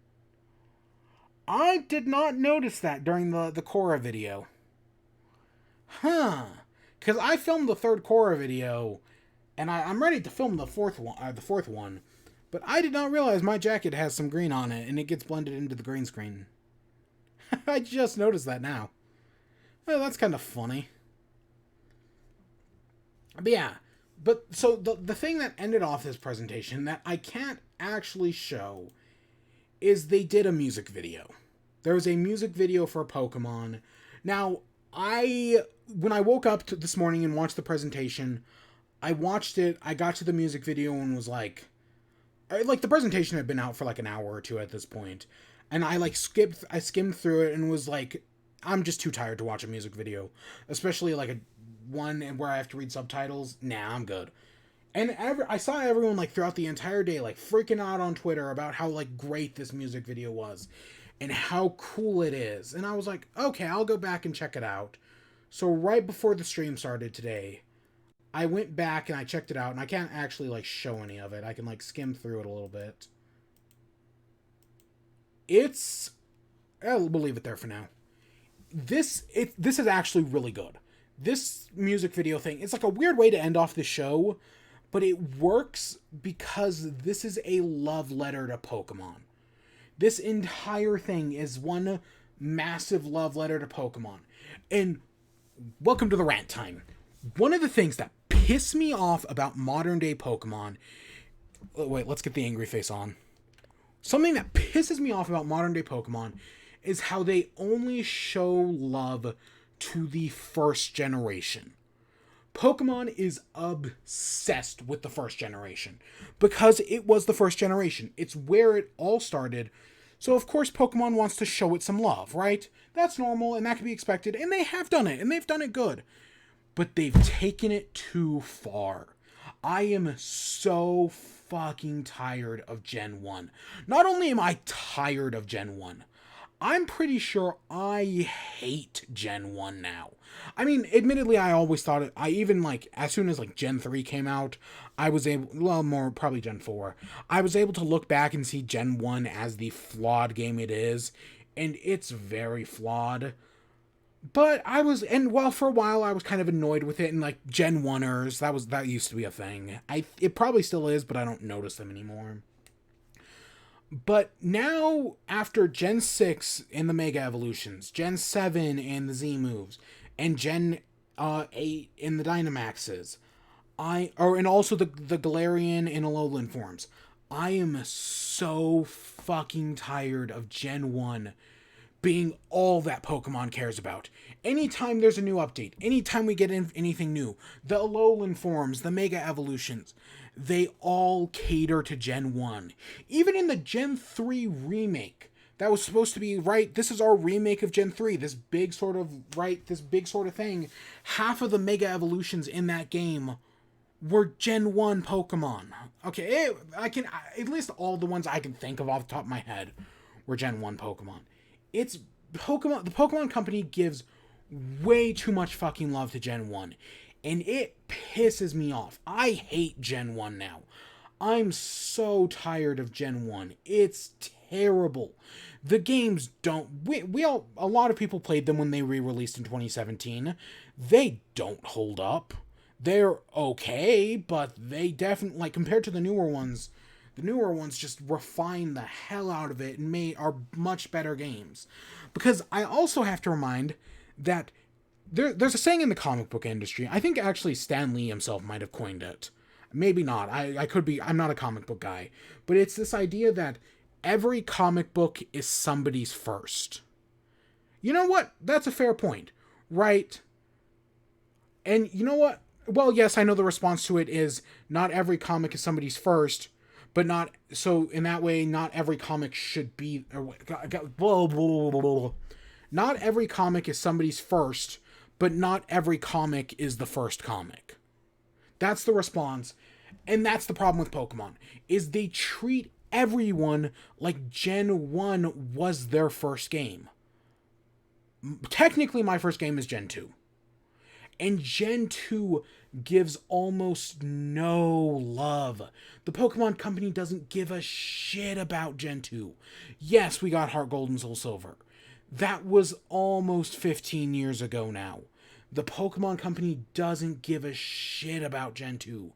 Speaker 1: I did not notice that during the Korra video. Huh. Because I filmed the third Korra video, and I'm ready to film the fourth one, but I did not realize my jacket has some green on it, and it gets blended into the green screen. I just noticed that now. Oh, that's kind of funny. But yeah. But, so, the thing that ended off this presentation that I can't actually show is they did a music video. There was a music video for Pokemon. Now, when I woke up this morning and watched the presentation, I watched it, I got to the music video and was like, the presentation had been out for like an hour or two at this point, and I skimmed through it and was like, I'm just too tired to watch a music video, especially like one where I have to read subtitles. Nah, I'm good. And I saw everyone like throughout the entire day like freaking out on Twitter about how like great this music video was and how cool it is. And I was like, okay, I'll go back and check it out. So right before the stream started today, I went back and I checked it out, and I can't actually like show any of it. I can like skim through it a little bit. We'll leave it there for now. This is actually really good. This music video thing, it's like a weird way to end off the show, but it works because this is a love letter to Pokemon. This entire thing is one massive love letter to Pokemon. And welcome to the rant time. One of the things that piss me off about modern day Pokemon... Wait, let's get the angry face on. Something that pisses me off about modern day Pokemon is how they only show love to the first generation. Pokemon is obsessed with the first generation because it was the first generation. It's where it all started. So of course Pokemon wants to show it some love, right? That's normal and that can be expected, and they have done it, and they've done it good. But they've taken it too far. I am so fucking tired of Gen 1. Not only am I tired of Gen 1, I'm pretty sure I hate Gen 1 now. I mean, admittedly, I always thought it. I even, like, as soon as, like, Gen 3 came out, I was able, well, more, probably Gen 4, I was able to look back and see Gen 1 as the flawed game it is, and it's very flawed. But I was, and while for a while I was kind of annoyed with it, and like Gen 1ers, that used to be a thing. It probably still is, but I don't notice them anymore. But now, after Gen 6 in the Mega Evolutions, Gen 7 in the Z moves, and Gen 8 in the Dynamaxes, and also the Galarian and Alolan forms, I am so fucking tired of Gen 1 being all that Pokemon cares about. Anytime there's a new update, anytime we get anything new, the Alolan forms, the Mega Evolutions, they all cater to Gen 1. Even in the Gen 3 remake, that was supposed to be, right, this is our remake of Gen 3, this big sort of thing, half of the Mega Evolutions in that game were Gen 1 Pokemon. Okay, at least all the ones I can think of off the top of my head were Gen 1 Pokemon. It's Pokemon. The Pokemon Company gives way too much fucking love to Gen 1, and it pisses me off. I hate Gen 1 now. I'm so tired of Gen 1. It's terrible. The games don't, a lot of people played them when they re-released in 2017. They don't hold up. They're okay, but they definitely, like, compared to the newer ones just refine the hell out of it and are much better games. Because I also have to remind that there's a saying in the comic book industry. I think actually Stan Lee himself might have coined it. Maybe not. I could be. I'm not a comic book guy. But it's this idea that every comic book is somebody's first. You know what? That's a fair point, right? And you know what? Well, yes, I know the response to it is not every comic is somebody's first, but not, so in that way, not every comic should be, blah, blah, blah, blah, blah. Not every comic is somebody's first, but not every comic is the first comic. That's the response, and that's the problem with Pokemon, is they treat everyone like Gen 1 was their first game. Technically, my first game is Gen 2. And Gen 2 gives almost no love. The Pokemon Company doesn't give a shit about Gen 2. Yes, we got Heart Gold and Soul Silver. That was almost 15 years ago now. The Pokemon Company doesn't give a shit about Gen 2.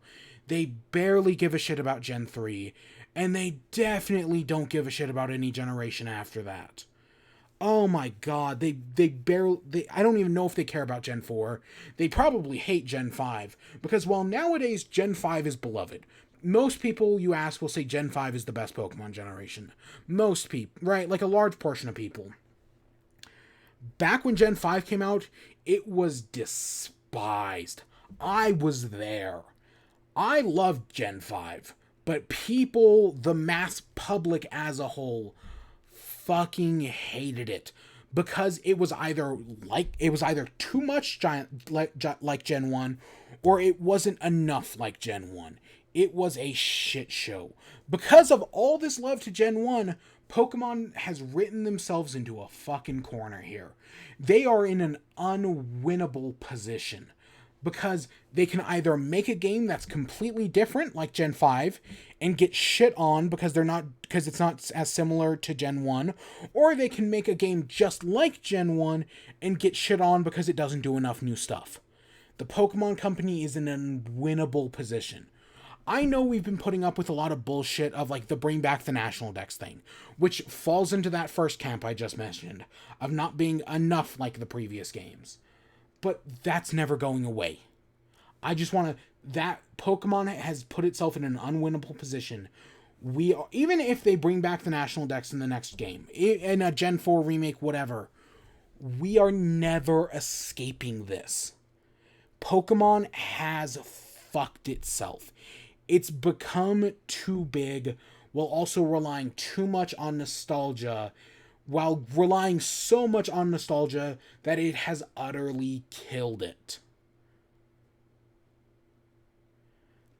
Speaker 1: They barely give a shit about Gen 3. And they definitely don't give a shit about any generation after that. Oh my god, they barely, I don't even know if they care about Gen 4. They probably hate Gen 5, because while nowadays Gen 5 is beloved, most people you ask will say Gen 5 is the best Pokemon generation. Most people, right? Like a large portion of people. Back when Gen 5 came out, it was despised. I was there. I loved Gen 5, but people, the mass public as a whole, fucking hated it because it was either too much like Gen 1, or it wasn't enough like Gen 1. It was a shit show. Because of all this love to Gen 1, Pokemon has written themselves into a fucking corner here. They are in an unwinnable position because they can either make a game that's completely different like Gen 5 and get shit on because it's not as similar to Gen 1, or they can make a game just like Gen 1 and get shit on because it doesn't do enough new stuff. The Pokemon Company is in an unwinnable position. I know we've been putting up with a lot of bullshit of like the bring back the National Dex thing, which falls into that first camp I just mentioned, of not being enough like the previous games. But that's never going away. I just want to, that Pokemon has put itself in an unwinnable position. Even if they bring back the National Dex in the next game, in a Gen 4 remake, whatever, we are never escaping this. Pokemon has fucked itself. It's become too big while also relying too much on nostalgia, while relying so much on nostalgia that it has utterly killed it.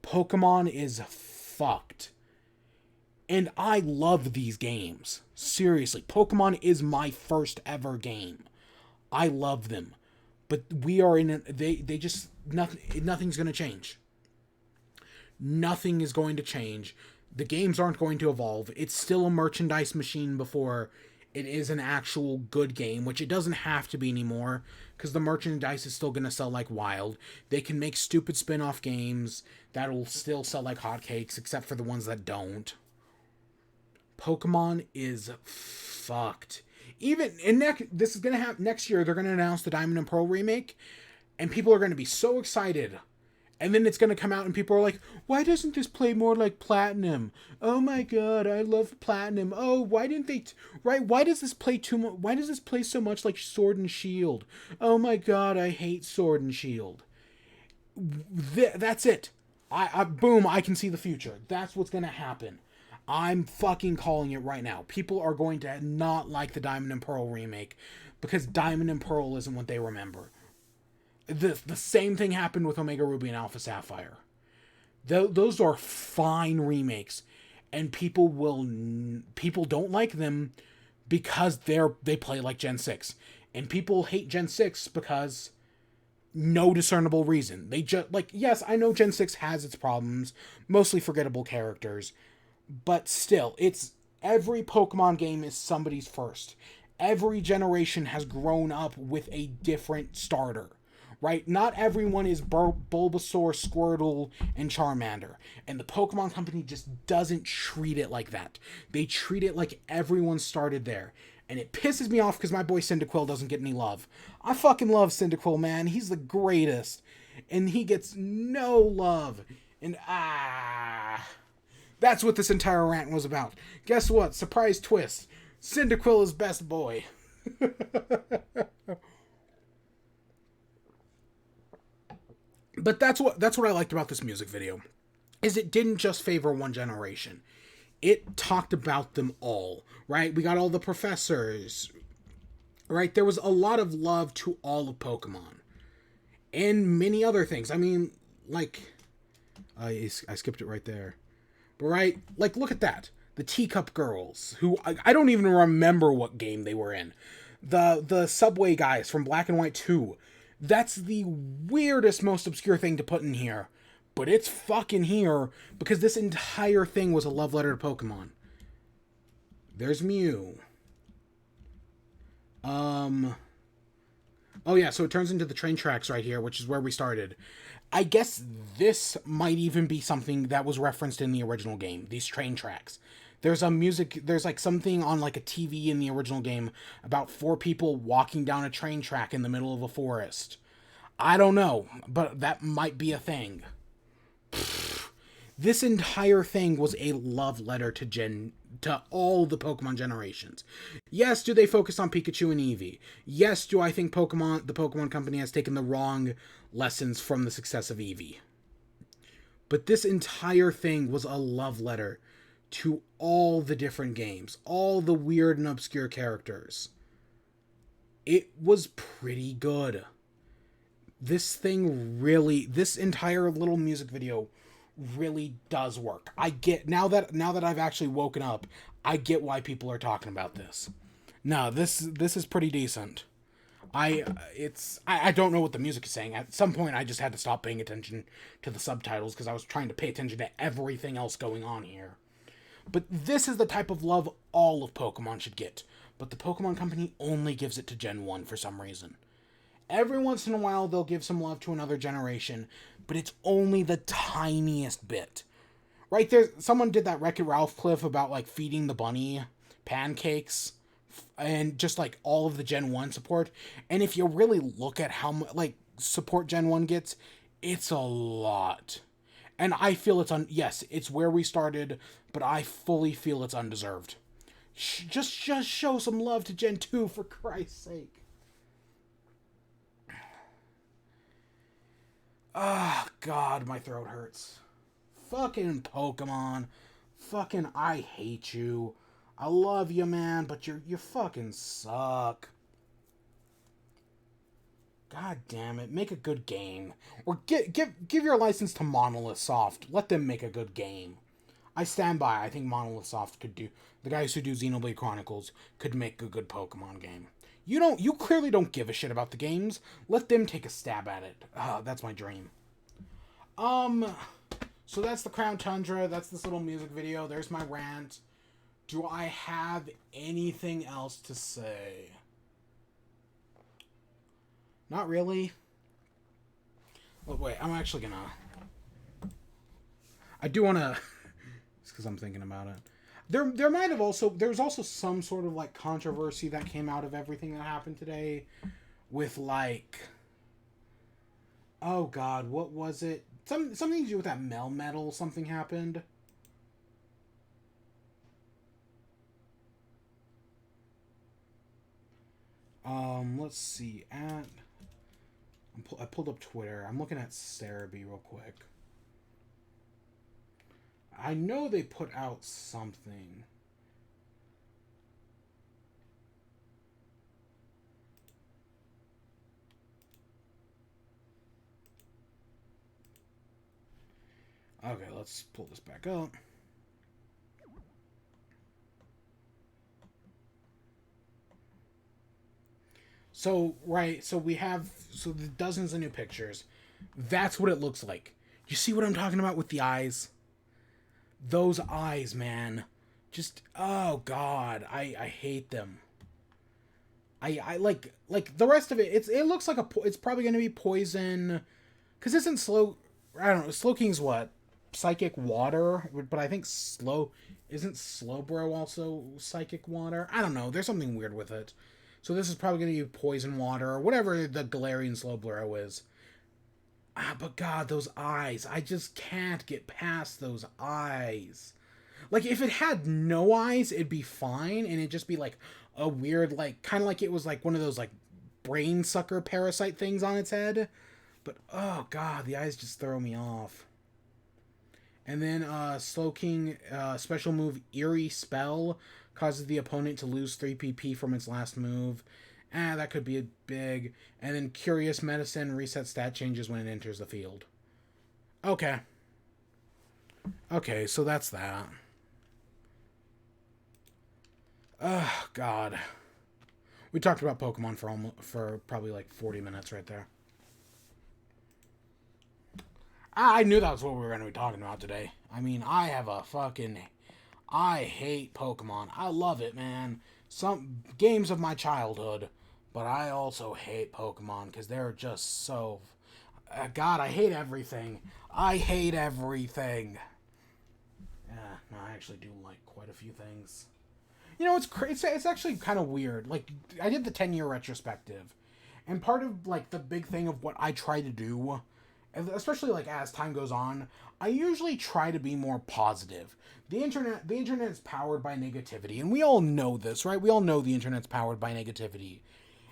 Speaker 1: Pokemon is fucked. And I love these games. Seriously, Pokemon is my first ever game. I love them. But we are in a, they just nothing's going to change. Nothing is going to change. The games aren't going to evolve. It's still a merchandise machine before it is an actual good game, which it doesn't have to be anymore, because the merchandise is still going to sell like wild. They can make stupid spin-off games that'll still sell like hotcakes, except for the ones that don't. Pokemon is fucked. Even in this is going to happen next year. They're going to announce the Diamond and Pearl remake, and people are going to be so excited. And then it's going to come out and people are like, why doesn't this play more like Platinum? Oh my god, I love Platinum. Oh, why didn't they... Right, why does this play too much... Why does this play so much like Sword and Shield? Oh my god, I hate Sword and Shield. That's it. Boom, I can see the future. That's what's going to happen. I'm fucking calling it right now. People are going to not like the Diamond and Pearl remake because Diamond and Pearl isn't what they remember. The same thing happened with Omega Ruby and Alpha Sapphire. Those are fine remakes, and people don't like them because they play like Gen 6. And people hate Gen 6 because no discernible reason. They just yes, I know Gen 6 has its problems, mostly forgettable characters, but still, it's every Pokemon game is somebody's first. Every generation has grown up with a different starter. Right? Not everyone is Bulbasaur, Squirtle, and Charmander. And the Pokemon Company just doesn't treat it like that. They treat it like everyone started there. And it pisses me off because my boy Cyndaquil doesn't get any love. I fucking love Cyndaquil, man. He's the greatest. And he gets no love. And that's what this entire rant was about. Guess what? Surprise twist. Cyndaquil is best boy. But that's what I liked about this music video, is it didn't just favor one generation. It talked about them all, right? We got all the professors, right? There was a lot of love to all of Pokemon. And many other things. I mean, like... I skipped it right there. But right, like, look at that. The Teacup Girls, who I don't even remember what game they were in. The Subway guys from Black and White 2. That's the weirdest, most obscure thing to put in here. But it's fucking here, because this entire thing was a love letter to Pokemon. There's Mew. Oh yeah, so it turns into the train tracks right here, which is where we started. I guess this might even be something that was referenced in the original game, these train tracks. There's like something on like a TV in the original game about 4 people walking down a train track in the middle of a forest. I don't know, but that might be a thing. This entire thing was a love letter to all the Pokemon generations. Yes, do they focus on Pikachu and Eevee? Yes, do I think the Pokemon Company has taken the wrong lessons from the success of Eevee? But this entire thing was a love letter to all the different games, all the weird and obscure characters. It was pretty good. This entire little music video really does work. I get, now that I've actually woken up, I get why people are talking about this. No, this is pretty decent. I don't know what the music is saying. At some point, I just had to stop paying attention to the subtitles because I was trying to pay attention to everything else going on here. But this is the type of love all of Pokemon should get. But the Pokemon Company only gives it to Gen 1 for some reason. Every once in a while, they'll give some love to another generation, but it's only the tiniest bit. Right there, someone did that Wreck-It Ralph clip about, like, feeding the bunny pancakes and just, like, all of the Gen 1 support. And if you really look at how much, like, support Gen 1 gets, it's a lot. And I feel yes, it's where we started, but I fully feel it's undeserved. Just show some love to Gen 2, for Christ's sake. Ah, God, my throat hurts. Fucking Pokemon. Fucking, I hate you. I love you, man, but you fucking suck. God damn it, make a good game. Or give your license to Monolith Soft. Let them make a good game. I stand by. I think Monolith Soft could do. The guys who do Xenoblade Chronicles could make a good Pokemon game. You clearly don't give a shit about the games. Let them take a stab at it. That's my dream. So that's the Crown Tundra. That's this little music video. There's my rant. Do I have anything else to say? Not really. Oh, wait, I'm actually gonna... I do want to... It's because I'm thinking about it. There might have also... There was also some sort of, like, controversy that came out of everything that happened today. With, like... Oh, God, what was it? Something to do with that Melmetal. Something happened. Let's see. I pulled up Twitter. I'm looking at Cerebi real quick. I know they put out something. Okay, let's pull this back up. So, right, so we have the dozens of new pictures. That's what it looks like. You see what I'm talking about with the eyes? Those eyes, man. Just, oh god, I hate them. I like the rest of it. It looks like it's probably going to be poison, because isn't I don't know, Slowking's what? Psychic water? But I think isn't Slowbro also psychic water? I don't know, there's something weird with it. So this is probably going to be poison water, or whatever the Galarian Slowbro is. But god, those eyes. I just can't get past those eyes. Like, if it had no eyes, it'd be fine, and it'd just be, like, a weird, like, kind of like it was, like, one of those, like, brain sucker parasite things on its head. But, oh, god, the eyes just throw me off. And then, Slowking, special move, Eerie Spell, causes the opponent to lose 3 PP from its last move. That could be a big. And then Curious Medicine, reset stat changes when it enters the field. Okay. Okay, so that's that. Oh, God. We talked about Pokemon for probably like 40 minutes right there. I knew that was what we were going to be talking about today. I mean, I hate Pokemon. I love it, man. Some games of my childhood. But I also hate Pokemon because they're just so... God, I hate everything. I hate everything. Yeah, no, I actually do like quite a few things. You know, it's actually kind of weird. Like, I did the 10-year retrospective, and part of, like, the big thing of what I try to do, especially, like, as time goes on, I usually try to be more positive. The internet is powered by negativity, and we all know this, right? We all know the internet's powered by negativity.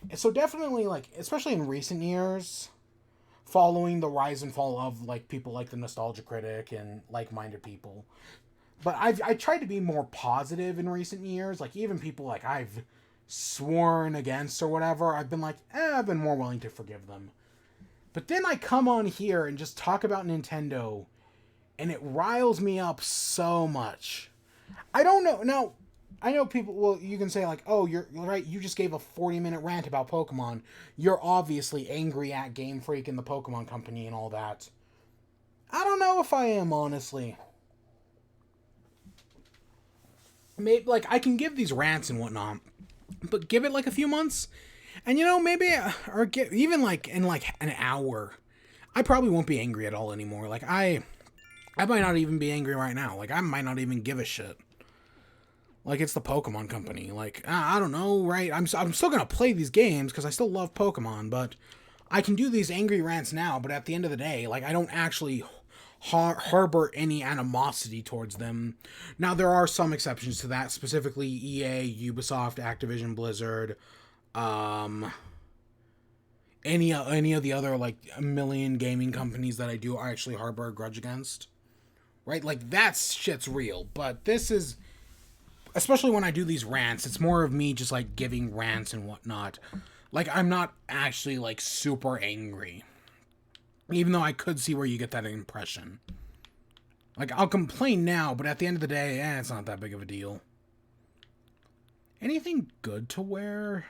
Speaker 1: And so definitely, like, especially in recent years, following the rise and fall of, like, people like the Nostalgia Critic and like-minded people, but I tried to be more positive in recent years. Like, even people like I've sworn against or whatever, I've been like, I've been more willing to forgive them. But then I come on here and just talk about Nintendo, and it riles me up so much. I don't know. Now, I know people, well, you can say, like, oh, you're right, you just gave a 40-minute rant about Pokemon. You're obviously angry at Game Freak and the Pokemon Company and all that. I don't know if I am, honestly. Maybe, like, I can give these rants and whatnot, but give it like a few months, and you know, maybe, or get even like in like an hour, I probably won't be angry at all anymore. Like, I might not even be angry right now. Like, I might not even give a shit. Like, it's the Pokemon Company. Like, I don't know, right? I'm still gonna play these games because I still love Pokemon, but I can do these angry rants now. But at the end of the day, like, I don't actually harbor any animosity towards them. Now, there are some exceptions to that, specifically EA, Ubisoft, Activision, Blizzard, any of the other, like, a million gaming companies that I do actually harbor a grudge against. right? Like, that shit's real. But this is, especially when I do these rants, it's more of me just, like, giving rants and whatnot. Like, I'm not actually, like, super angry. Even though I could see where you get that impression. Like, I'll complain now, but at the end of the day, it's not that big of a deal. Anything good to wear?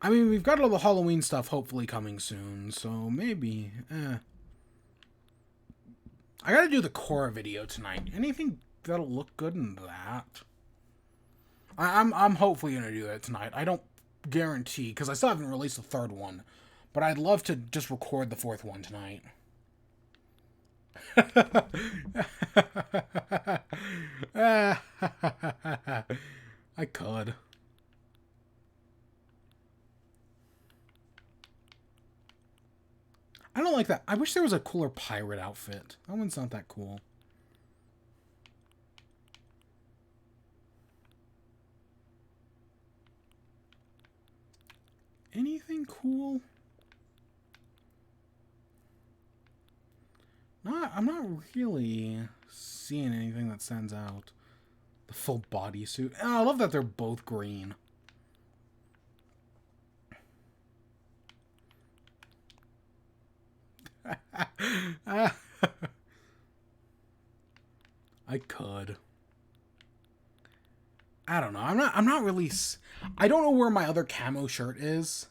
Speaker 1: I mean, we've got all the Halloween stuff hopefully coming soon, so maybe, I gotta do the core video tonight. Anything that'll look good in that? I'm hopefully gonna do that tonight. I don't guarantee, because I still haven't released the third one, but I'd love to just record the fourth one tonight. I could. I don't like that. I wish there was a cooler pirate outfit. That one's not that cool. Anything cool? I'm not really seeing anything that stands out. The full bodysuit. Oh, I love that they're both green. I could. I don't know. I'm not really. I don't know where my other camo shirt is.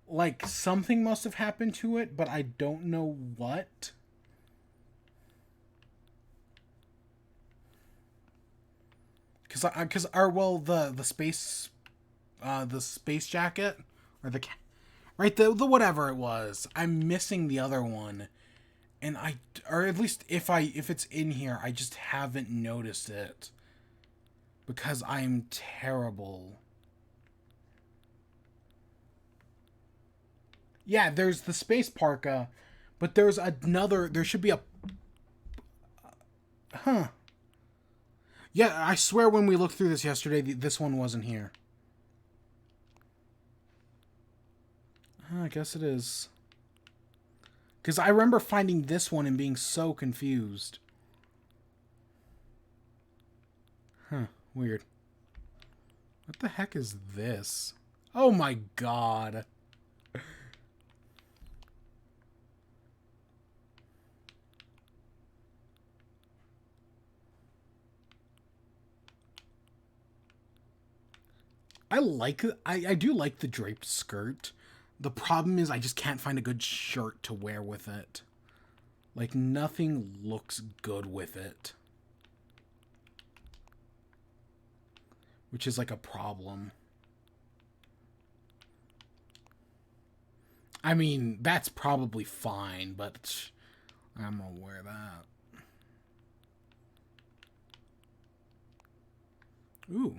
Speaker 1: Like, something must have happened to it, but I don't know what. Because well, the space jacket, or the right, the whatever it was, I'm missing the other one, and or at least if it's in here, I just haven't noticed it because I'm terrible. Yeah, there's the space parka, but there's another. There should be a. Huh. Yeah, I swear when we looked through this yesterday, this one wasn't here. I guess it is. Because I remember finding this one and being so confused. Huh, weird. What the heck is this? Oh my god. I do like the draped skirt. The problem is I just can't find a good shirt to wear with it. Like, nothing looks good with it. Which is like a problem. I mean, that's probably fine, but I'm gonna wear that. Ooh.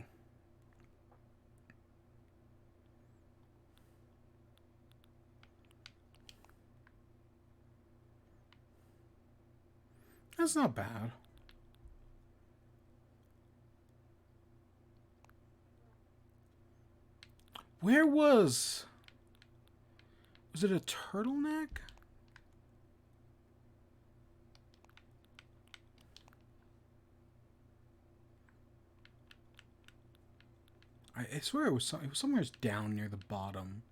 Speaker 1: That's not bad. Where was it a turtleneck? I swear it was somewhere down near the bottom.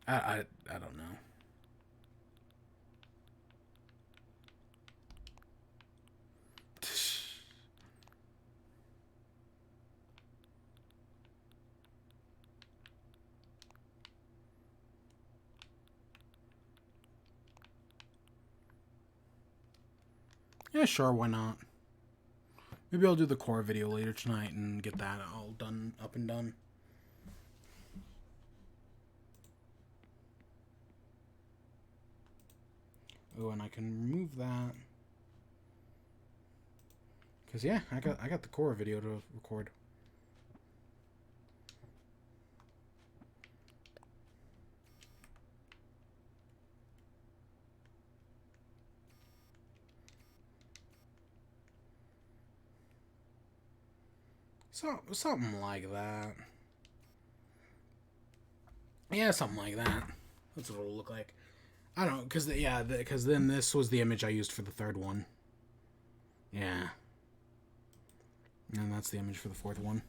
Speaker 1: I don't know. Yeah, sure, why not? Maybe I'll do the core video later tonight and get that all done, up and done. Oh, and I can remove that. Cause yeah, I got the core video to record. So something like that. Yeah, something like that. That's what it'll look like. I don't know, because then this was the image I used for the third one. Yeah. And that's the image for the fourth one.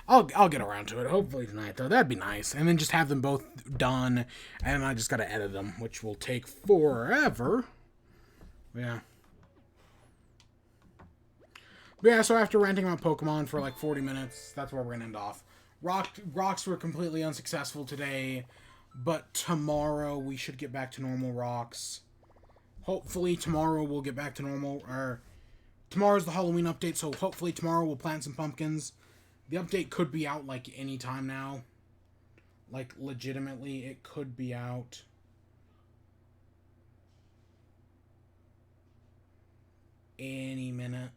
Speaker 1: I'll get around to it, hopefully tonight, though. That'd be nice. And then just have them both done, and I just gotta edit them, which will take forever. Yeah. But yeah, so after ranting about Pokemon for like 40 minutes, that's where we're gonna end off. Rocks were completely unsuccessful today, but tomorrow we should get back to normal rocks. Hopefully tomorrow we'll get back to normal, or tomorrow's the Halloween update, so hopefully tomorrow we'll plant some pumpkins. The update could be out, like, any time now. Like, legitimately, it could be out. Any minute.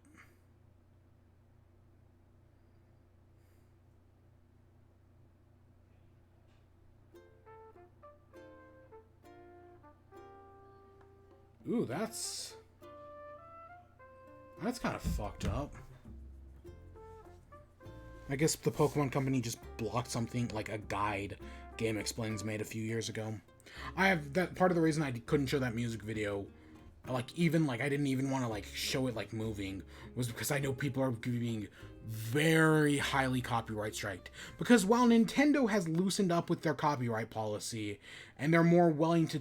Speaker 1: Ooh, that's kind of fucked up. I guess the Pokemon Company just blocked something like a guide Game Explains made a few years ago. I have that part of the reason I couldn't show that music video, like I didn't even want to like show it like moving, was because I know people are being very highly copyright striked. Because while Nintendo has loosened up with their copyright policy and they're more willing to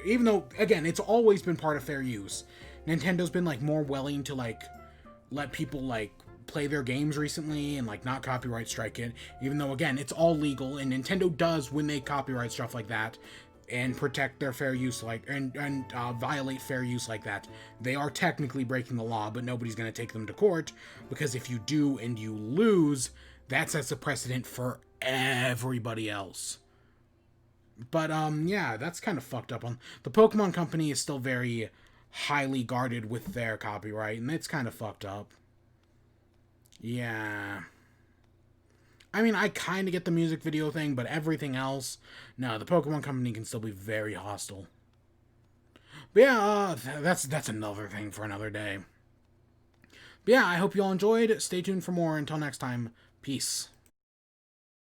Speaker 1: even though again it's always been part of fair use, Nintendo's been like more willing to like let people like play their games recently and like not copyright strike it, even though again it's all legal, and Nintendo does, when they copyright stuff like that and protect their fair use and violate fair use like that, they are technically breaking the law, but nobody's going to take them to court, because if you do and you lose, that sets a precedent for everybody else. But yeah, that's kind of fucked up. On the Pokemon Company is still very highly guarded with their copyright, and it's kind of fucked up. Yeah. I mean, I kind of get the music video thing, but everything else, no, the Pokemon Company can still be very hostile. But yeah, that's another thing for another day. But yeah, I hope you all enjoyed. Stay tuned for more. Until next time, peace.